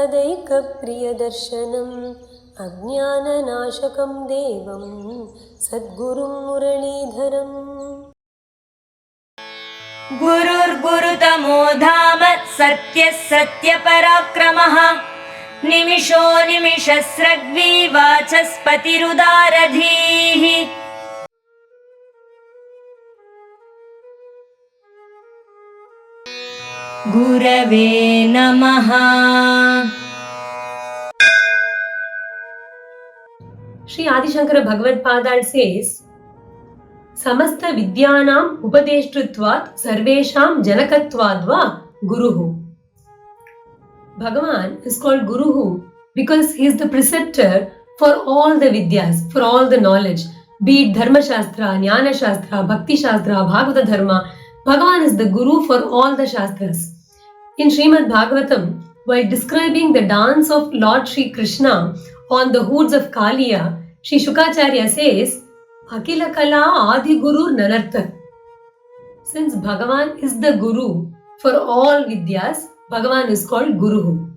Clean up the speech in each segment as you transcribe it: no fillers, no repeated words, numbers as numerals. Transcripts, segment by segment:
तदैकप्रियदर्शनम् अज्ञाननाशकं देवं सद्गुरुं मुरलीधरम्। गुरुर्गुरुतमो धाम सत्यः सत्यपराक्रमः निमिषो निमिषस्रग्वी वाचस्पतिरुदारधीः। गुरवे नमः। Sri Adi Shankara Bhagavad Padal says, समस्त विद्यानाम् उपदेष्टृत्वात् सर्वेषां जनकत्वाद्वा गुरुः. Bhagavan is called Guruhu because he is the preceptor for all the vidyas, for all the knowledge, be it Dharma Shastra, Jnana Shastra, Bhakti Shastra, Bhagavata Dharma. Bhagavan is the Guru for all the Shastras. In Srimad Bhagavatam, while describing the dance of Lord Sri Krishna on the hoods of Kaliya, Sri Shukacharya says, Akila Kala Adi Guru Nanarthak. Since Bhagavan is the Guru for all Vidyas, Bhagavan is called Guruhu.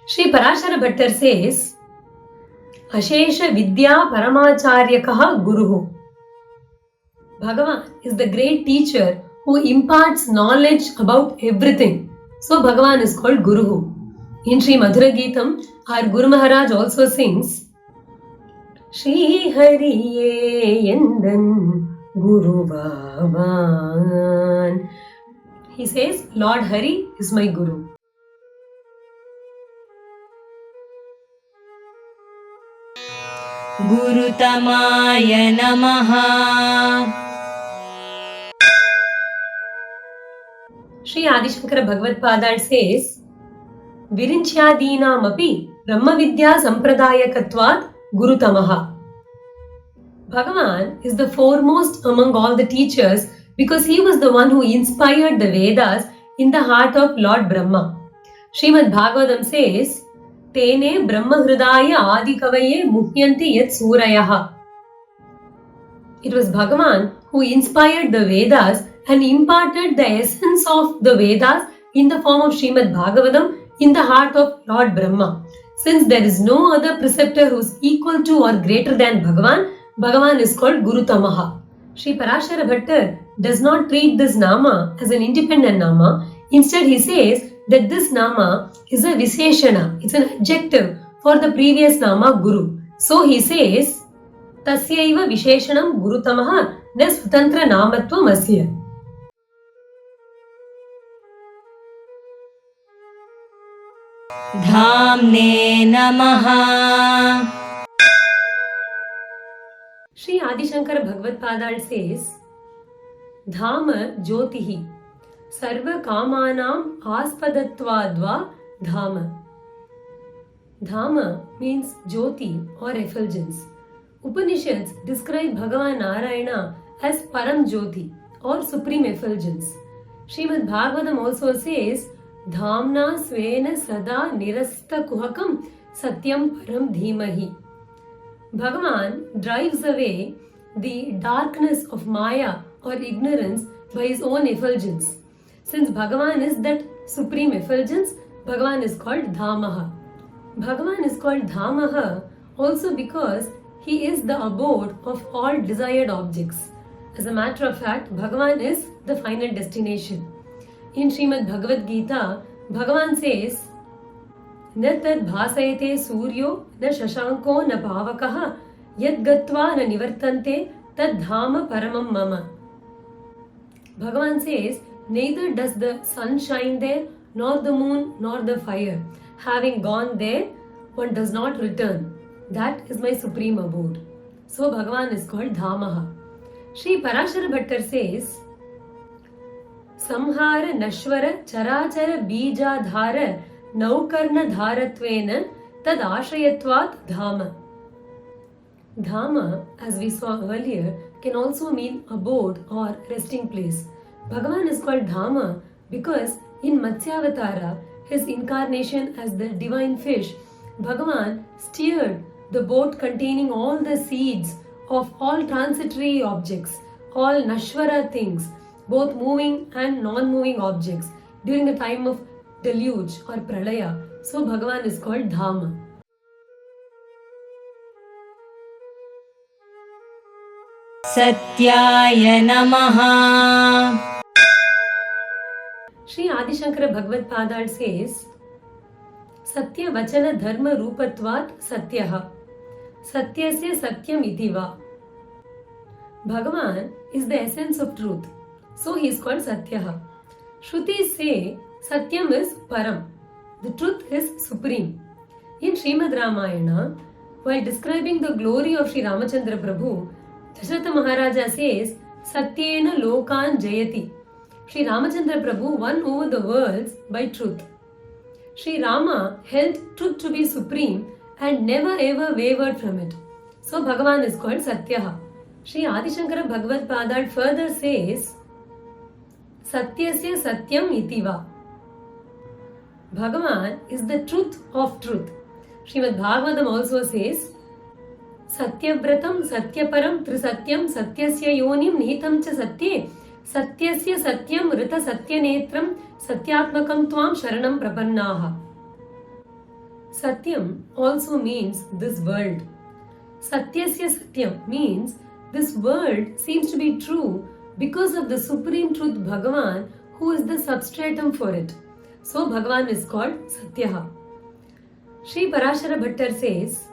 Sri Parashara Bhattar says, Ashesha Vidya Paramacharya-kaha Guruhu. Bhagavan is the great teacher who imparts knowledge about everything. So Bhagavan is called Guruhu. In Sri Madhura Geetam, our Guru Maharaj also sings, Shri Hariye Yendan Guru Bhavan. He says, Lord Hari is my Guru. Gurutamaya Namaha. Sri Adi Shankara Bhagavad Padal says, Virinchadinam api Brahma Vidya Sampradayakatvat Gurutamaha. Bhagavan is the foremost among all the teachers because he was the one who inspired the Vedas in the heart of Lord Brahma. Srimad Bhagavatam says, Tene Brahma Hridaya Adi Kavaye Muhyanti Yat Surayaha. It was Bhagavan who inspired the Vedas and imparted the essence of the Vedas in the form of Srimad Bhagavatam in the heart of Lord Brahma. Since there is no other preceptor who is equal to or greater than Bhagavan, Bhagavan is called Guru Tamaha. Sri Parashara Bhattar does not treat this Nama as an independent Nama. Instead, he says that this Nama is a Visheshana, it's an adjective for the previous Nama Guru. So he says, Tasyaiva Visheshanam Guru Tamaha na Swatantra Namatvam Asya. Dhamne Namaha. Sri Adi Shankara Bhagavad Padal says, Dhama Jyotihi Sarva Kamanam Aspadattvadva Dhama. Dhama means Jyoti or effulgence. Upanishads describe Bhagavan Narayana as Param Jyoti or supreme effulgence. Srimad Bhagavatam also says, Dhamna Svena Sada Nirasta Kuhakam Satyam Param Dhimahi. Bhagavan drives away the darkness of Maya or ignorance by his own effulgence. Since Bhagavan is that supreme effulgence, Bhagavan is called Dhamaha. Bhagavan is called Dhamaha also because he is the abode of all desired objects. As a matter of fact, Bhagavan is the final destination. In Srimad Bhagavad Gita, Bhagavan says, Na tad bhasayate suryo na shashanko na pavakaha yad gatva na nivartante tad dhama paramam mama. Bhagavan says, neither does the sun shine there, nor the moon, nor the fire. Having gone there, one does not return. That is my supreme abode. So Bhagavan is called Dhamaha. Sri Parashara Bhattar says, Samhara Nashwara Charachara Bijadhara Naukarna Dharatvena Tad Ashrayatvat Dhama. Dhama, as we saw earlier, can also mean abode or resting place. Bhagavan is called Dhama because in Matsyavatara, his incarnation as the divine fish, Bhagavan steered the boat containing all the seeds of all transitory objects, all Nashvara things, both moving and non-moving objects during the time of deluge or pralaya. So Bhagavan is called Dhama. Satyaya Namaha. Sri Adi Shankara Bhagavad Padal says, Satya Vachana Dharma Rupatvat Satyaha. Satyasya Satyam Itiva. Bhagavan is the essence of truth. So he is called Satyaha. Shrutis say Satyam is Param. The truth is supreme. In Srimad Ramayana, while describing the glory of Sri Ramachandra Prabhu, Dasharatha Maharaja says, Satyena Lokan Jayati. Sri Ramachandra Prabhu won over the worlds by truth. Sri Rama held truth to be supreme and never ever wavered from it. So Bhagavan is called Satyaha. Sri Adi Shankara Bhagavad Padal further says, Satyasya Satyam Itiva. Bhagavan is the truth of truth. Srimad Bhagavatam also says, Satyabratam Satyaparam Trisatyam Satyasya Yonim Nihitam Cha Satye Satyasya Satyam Rita Satyanetram Satyatmakam Tvam Sharanam Prapannaha. Satyam also means this world. Satyasya Satyam means this world seems to be true because of the supreme truth Bhagavan, who is the substratum for it. So Bhagavan is called Satyaha. Sri Parashara Bhattar says,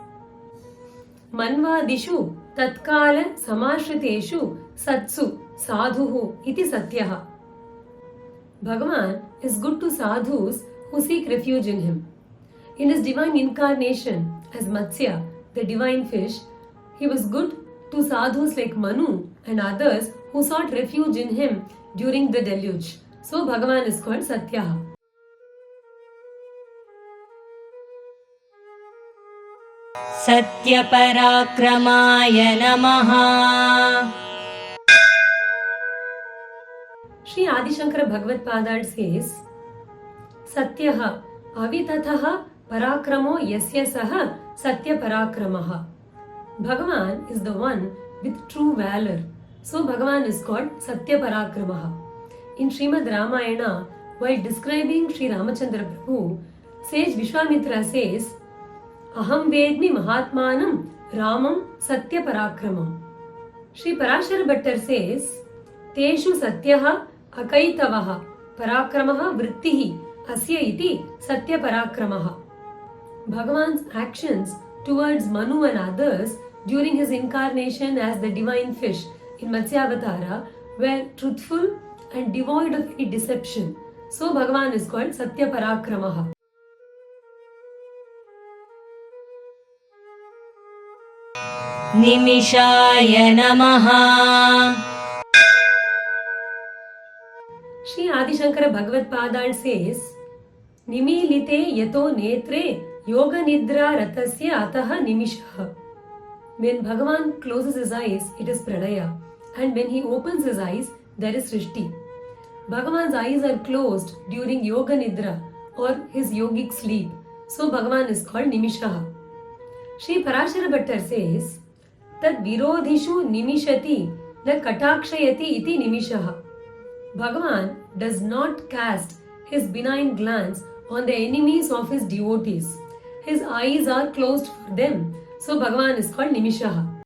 Manvadishu Tatkala Samashriteshu Satsu Sadhuhu iti Satyaha. Bhagavan is good to sadhus who seek refuge in him. In his divine incarnation as Matsya, the divine fish, he was good to sadhus like Manu and others who sought refuge in him during the deluge. So Bhagavan is called Satyaha. Satyaparakramaya Namaha. Sri Adi Shankara Bhagavad Padal says, Satyaha Avitataha Parakramo Yasya Saha Satya Parakramaha. Bhagavan is the one with true valor. So Bhagavan is called Satya Parakramaha. In Srimad Ramayana, while describing Sri Ramachandra Prabhu, sage Vishwamitra says, Aham Vedmi Mahatmanam Ramam Satya Parakramam. Sri Parashara Bhattar says, Teshu Satyaha Akaitavaha Parakramaha Vrittihi Asya iti Satya Parakramaha. Bhagavan's actions towards Manu and others during his incarnation as the divine fish in Matsyavatara were truthful and devoid of any deception. So Bhagavan is called Satya Parakramaha. Nimishaya Namaha. Sri Adi Shankara Bhagavad Padal says, Nimilite yato netre yoga nidra ratasya ataha nimishaha. When Bhagavan closes his eyes, it is pranaya, and when he opens his eyes, there is srishti. Bhagavan's eyes are closed during yoga nidra or his yogic sleep, so Bhagavan is called nimishaha. Sri Parashara Bhattar says, Tad virodhishu nimishati na katakshayati iti nimishaha. Bhagavan does not cast his benign glance on the enemies of his devotees. His eyes are closed for them. So Bhagavan is called Nimishaha.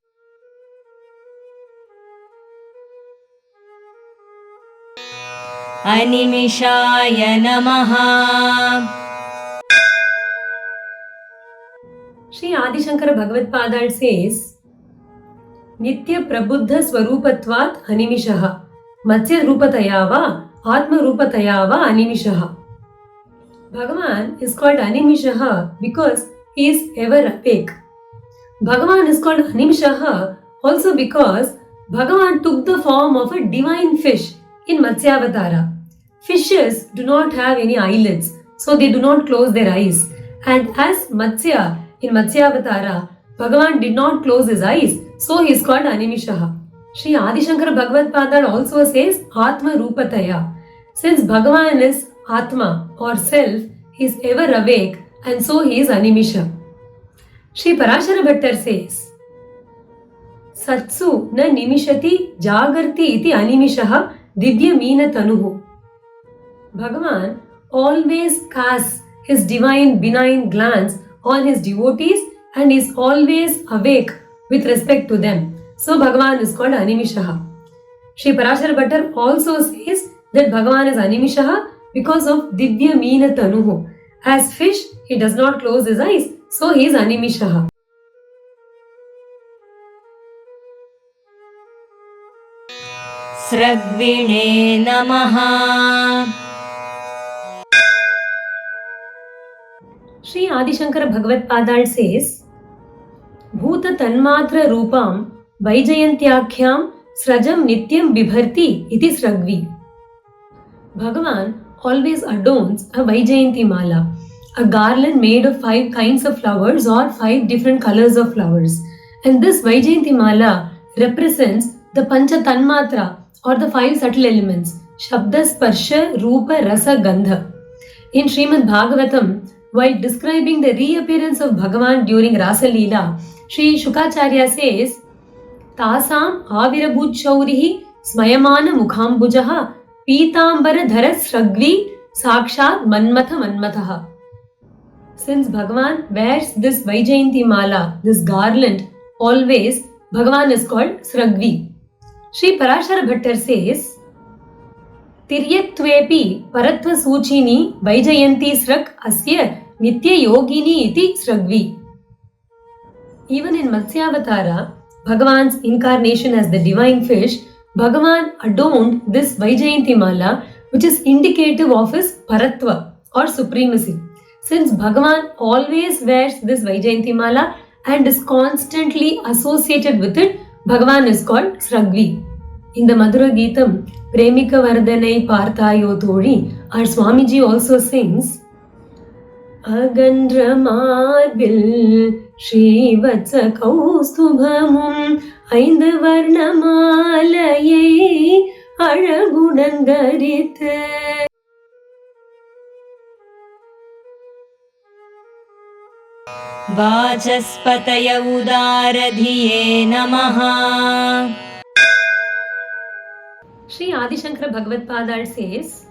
Animishaya Namaha. Sri Adi Shankara Bhagavad Padal says, Nitya Prabuddha Swarupatvat Animishaha. Matsya Rupatayava Atma Rupatayava Animishaha. Bhagavan is called Animishaha because he is ever awake. Bhagavan is called Animishaha also because Bhagavan took the form of a divine fish in Matsyavatara. Fishes do not have any eyelids, so they do not close their eyes. And as Matsya in Matsyavatara, Bhagavan did not close his eyes, so he is called Animishaha. Sri Adi Shankara Bhagavad Padal also says Atma Rupataya. Since Bhagavan is Atma or self, he is ever awake and so he is Animisha. Sri Parashara Bhattar says, Satsu na nimishati jagarti iti animishaha divya meena tanuhu. Bhagavan always casts his divine benign glance on his devotees and is always awake with respect to them. So Bhagavan is called Animishaha. Shri Parashara Bhattar also says that Bhagavan is Animishaha because of Divya Meena Tanuhu. As fish, he does not close his eyes, so he is Animishaha. Sragvine Namaha. Shri Adi Shankara Bhagavad Padal says, Bhuta Tanmatra Rupam Vaijayantyakhyam Srajam Nityam Bibharti iti Sragvi. Bhagavan always adorns a Vaijayanti Mala, a garland made of 5 kinds of flowers or 5 different colors of flowers. And this Vaijayanti Mala represents the Pancha Tanmatra or the 5 subtle elements, Shabda, Sparsha, Rupa, Rasa, Gandha. In Srimad Bhagavatam, while describing the reappearance of Bhagavan during Rasa Leela, Sri Shukacharya says, Tasam Avirabhut Shaurihi Smayamana Mukhambujaha Pitambara Dhara Sragvi Sakshat Manmatha Manmataha. Since Bhagavan wears this Vaijayanti Mala, this garland, always, Bhagavan is called Sragvi. Shri Parashara Bhattar says, Tiryaktvepi Paratva Suchini Vaijayanti Srag Asya Nitya Yogini iti Sragvi. Even in Matsyavatara, Bhagavan's incarnation as the divine fish, Bhagavan adorned this Vaijayanti Mala, which is indicative of his Paratva or supremacy. Since Bhagavan always wears this Vaijayanti Mala and is constantly associated with it, Bhagavan is called Sragvi. In the Madhura Geetam, Premika Vardhanai Parthayo Thori, our Swamiji also sings, Agandra Marbil Shrivatsa Kaustubhamum Aindu Varnamalayai Alagudan Dharithu. Vachaspataya Udaradhiye Namaha. Shri Adi Shankara Bhagavad Padal says,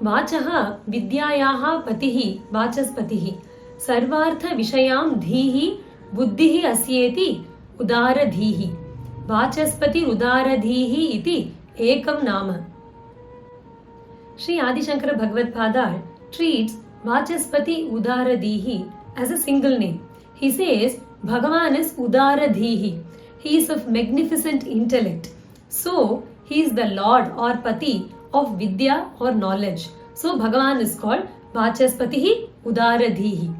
Vachaha Vidyayaha Patihi Vachaspatihi Sarvartha Vishayam Dhihi Buddhihi Asyeti Udaradhihi Vachaspati Udaradhihi iti Ekam Nama. Shri Adi Shankara Bhagavad Padal treats Vachaspati Udaradhihi as a single name. He says Bhagavan is Udaradhihi. He is of magnificent intellect. So, he is the Lord or Pati of Vidya or knowledge. So, Bhagavan is called Vachaspatihi Udaradhihi.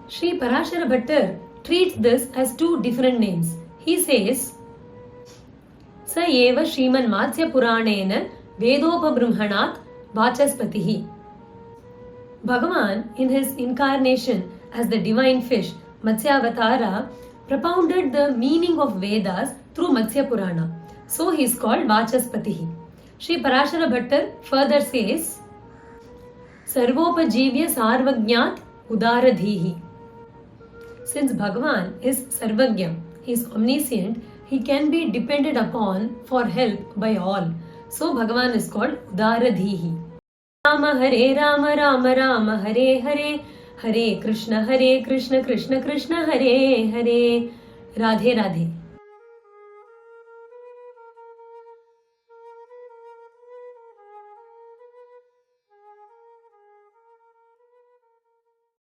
Shri Parashara Bhattar treats this as 2 different names. He says, Sa eva Shriman Matsya Puranena Vedopabrimhanat Vachaspatihi. Bhagavan, in his incarnation as the divine fish, Matsyavatara, propounded the meaning of Vedas through Matsya Purana. So he is called Vachaspatihi. Shri Parashara Bhattar further says, Sarvopajivya Sarvajnat Udaradhihi. Since Bhagavan is Sarvajna, he is omniscient, he can be depended upon for help by all. So Bhagavan is called Udaradhihi. Rama Hare Rama Rama Rama Hare Hare Hare Krishna Krishna Krishna Hare Hare. Radhe Radhe.